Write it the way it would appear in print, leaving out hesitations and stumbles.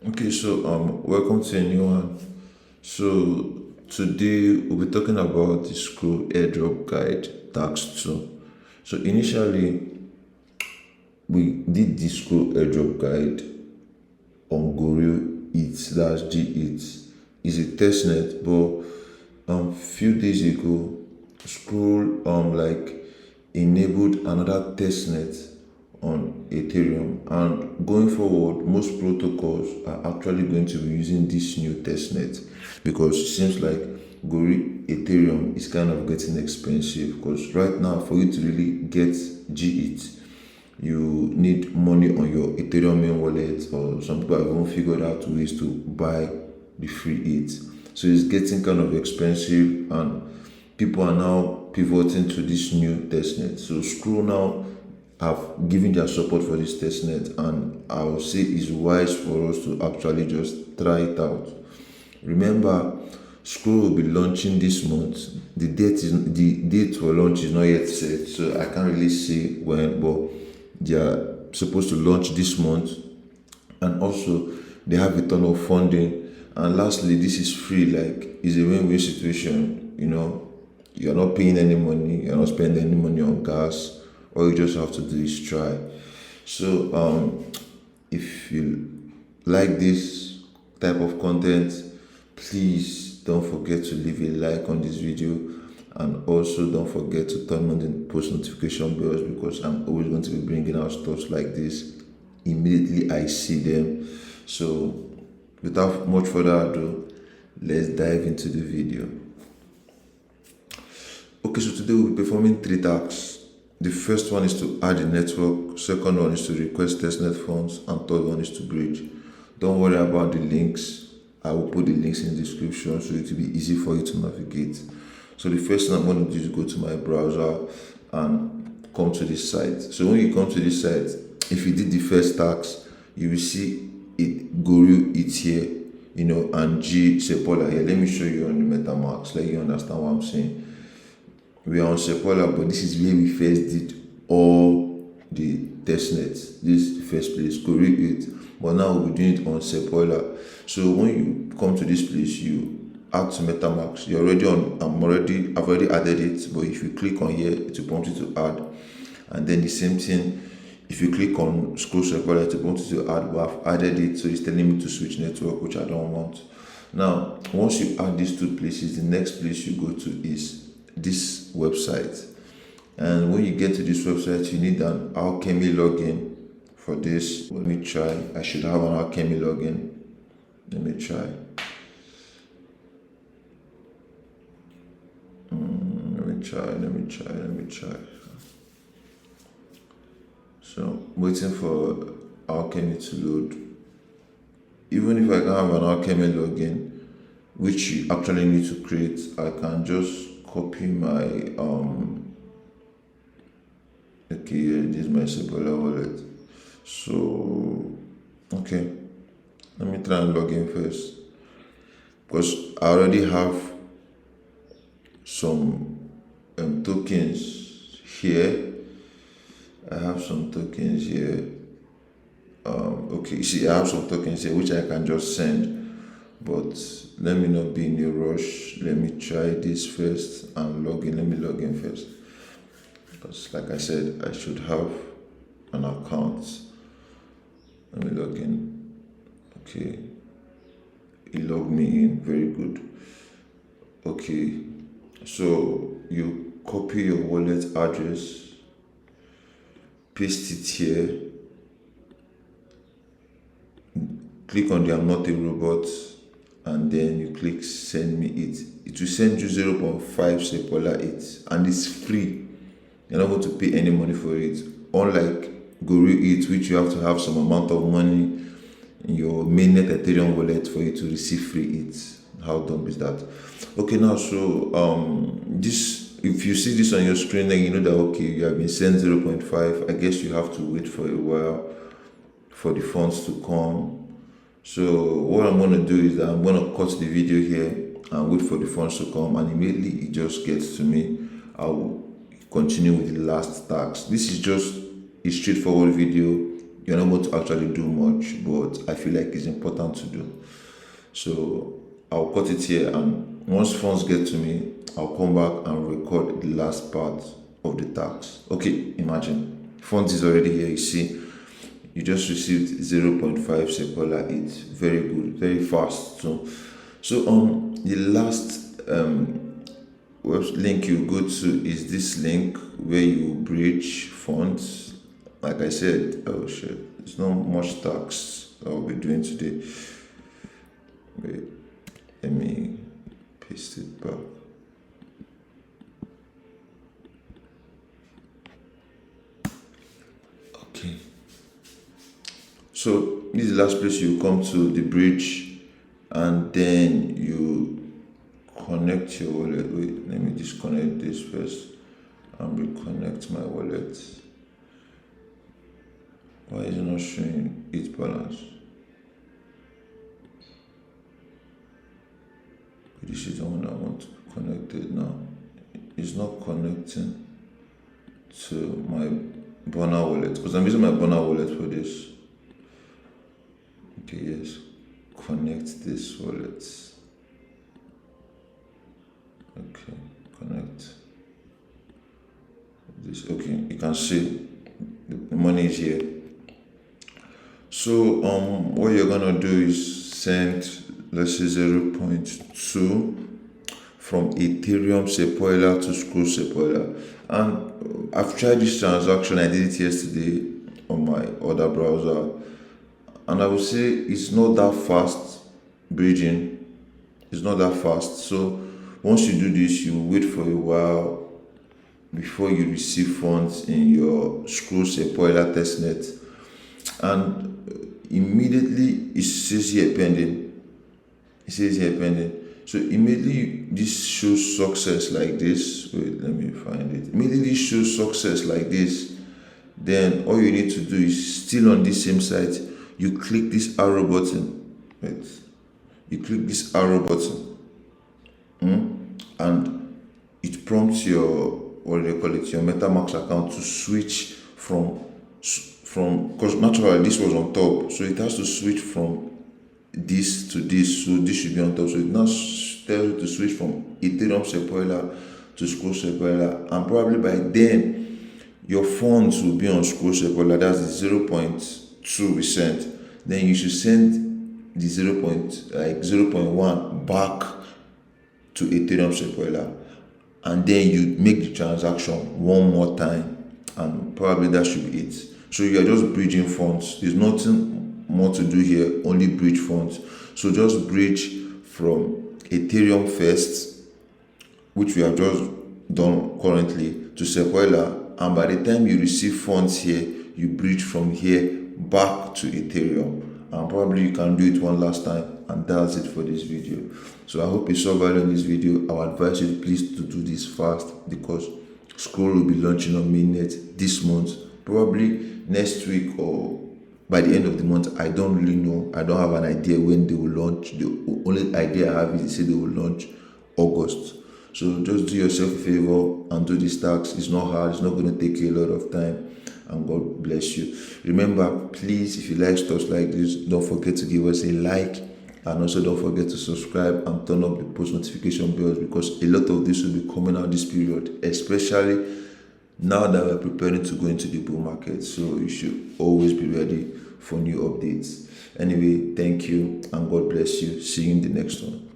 Okay, so welcome to a new one. So today we'll be talking about the scroll airdrop guide tax 2. So initially we did the scroll airdrop guide on goeril Eth, that's G8. It's a testnet, but few days ago scroll enabled another testnet on Ethereum, and going forward most protocols are actually going to be using this new testnet because it seems like goeril Ethereum is kind of getting expensive, because right now for you to really get G8 you need money on your Ethereum main wallet, or some people have even figured out ways to buy the free ETH. So it's getting kind of expensive, and people are now pivoting to this new testnet. So Screw now have given their support for this testnet, and I would say it's wise for us to actually just try it out. Remember, Scroll will be launching this month. The date for launch is not yet set, so I can't really say when, but they are supposed to launch this month, and also they have a ton of funding. And lastly, this is free, like it's a win-win situation. You're not paying any money, you're not spending any money on gas. All you just have to do is try. So if you like this type of content, please don't forget to leave a like on this video, and also don't forget to turn on the post notification bells, because I'm always going to be bringing out stuff like this immediately I see them. So without much further ado, let's dive into the video. Okay, so today we'll be performing three tasks. The first one is to add the network, second one is to request testnet funds, and third one is to bridge. Don't worry about the links. I will put the links in the description so it will be easy for you to navigate. So the first thing I'm going to do is go to my browser and come to this site. So when you come to this site, if you did the first task, you will see it goeril Eth here, and Seopoila here. Let me show you on the MetaMask, let you understand what I'm saying. We are on Seopoila, but this is where we first did all the testnets. This is the first place, goeril Eth. But now we'll be doing it on Seopoila. So when you come to this place, you add to MetaMask. You're already on. I've already added it. But if you click on here, it will prompt you to add. And then the same thing. If you click on scroll Seopoila, it will prompt you to add. But I've added it, so it's telling me to switch network, which I don't want. Now, once you add these two places, the next place you go to is this website. And when you get to this website, you need an Alchemy login. For this, let me try. I should have an Alchemy login. Let me try. Let me try. So, waiting for Alchemy to load. Even if I can have an Alchemy login, which you actually need to create, I can just copy my okay, yeah, this is my Seopoila wallet. So okay, let me try and log in first, because I already have some tokens here. I have some tokens here. Okay, you see, I have some tokens here which I can just send, but let me not be in a rush. Let me try this first and log in. Let me log in first, because like I said, I should have an account. Let me log in. Okay, it logged me in. Very good. Okay, so you copy your wallet address, paste it here, click on the I'm not a robot, and then you click send me it. It will send you 0.5 Seopoila Eth, and it's free. You're not going to pay any money for it, unlike goeril Eth, which you have to have some amount of money in your mainnet Ethereum wallet for you to receive free Eth. How dumb is that? Okay, now so this, if you see this on your screen, then you know that okay, you have been sent 0.5. I guess you have to wait for a while for the funds to come. So what I'm going to do is that I'm going to cut the video here and wait for the funds to come, and immediately it just gets to me, I will continue with the last task. This is just a straightforward video you're not going to actually do much, but I feel like it's important to do. So I'll cut it here, and once funds get to me, I'll come back and record the last part of the tax. Okay, imagine funds is already here. You see, you just received 0.5 Seopoila Eth. Very good, very fast. So the last link you go to is this link where you bridge funds. Like I said, oh shit, there's not much tax I'll be doing today. Wait, let me paste it back. Okay. So this is the last place you come to, the bridge, and then you connect your wallet. Wait, let me disconnect this first and reconnect my wallet. Why is it not showing its balance? This is the one I want to be connected now. It's not connecting to my Bona wallet because I'm using my Bona wallet for this. Okay, yes. Connect this wallet. Okay, connect this. Okay, you can see the money is here. So what you're gonna do is send, let's say 0.2 from Ethereum Seopoila to Screw Seopoila. And I've tried this transaction, I did it yesterday on my other browser, and I would say it's not that fast bridging. It's not that fast. So once you do this, you wait for a while before you receive funds in your Screw Seopoila Testnet, and immediately it says here pending. It says here pending. So immediately this shows success like this. Wait, let me find it. Immediately shows success like this. Then all you need to do is still on this same site. You click this arrow button. Wait. You click this arrow button. And it prompts your, what do they call it, your MetaMask account to switch from because naturally this was on top, so it has to switch from this to this, so this should be on top. So it now tells you to switch from Ethereum Seopoila to Screw Seopoila, and probably by then your funds will be on Screw Seopoila. That's the 0.2 we sent. Then you should send the 0.1 back to Ethereum Seopoila, and then you make the transaction one more time, and probably that should be it. So you are just bridging funds. There's nothing more to do here, only bridge funds. So just bridge from Ethereum first, which we have just done currently, to Seopoila, and by the time you receive funds here, you bridge from here back to Ethereum, and probably you can do it one last time, and that's it for this video. So I hope you saw value in this video. I would advise you please to do this fast, because Scroll will be launching on mainnet this month, probably next week or by the end of the month. I don't really know. I don't have an idea when they will launch. The only idea I have is they say they will launch August. So just do yourself a favor and do this tax. It's not hard. It's not going to take you a lot of time. And God bless you. Remember, please, if you like stuff like this, don't forget to give us a like. And also don't forget to subscribe and turn up the post notification bells, because a lot of this will be coming out this period, especially now that we're preparing to go into the bull market. So you should always be ready for new updates. Anyway, thank you and God bless you. See you in the next one.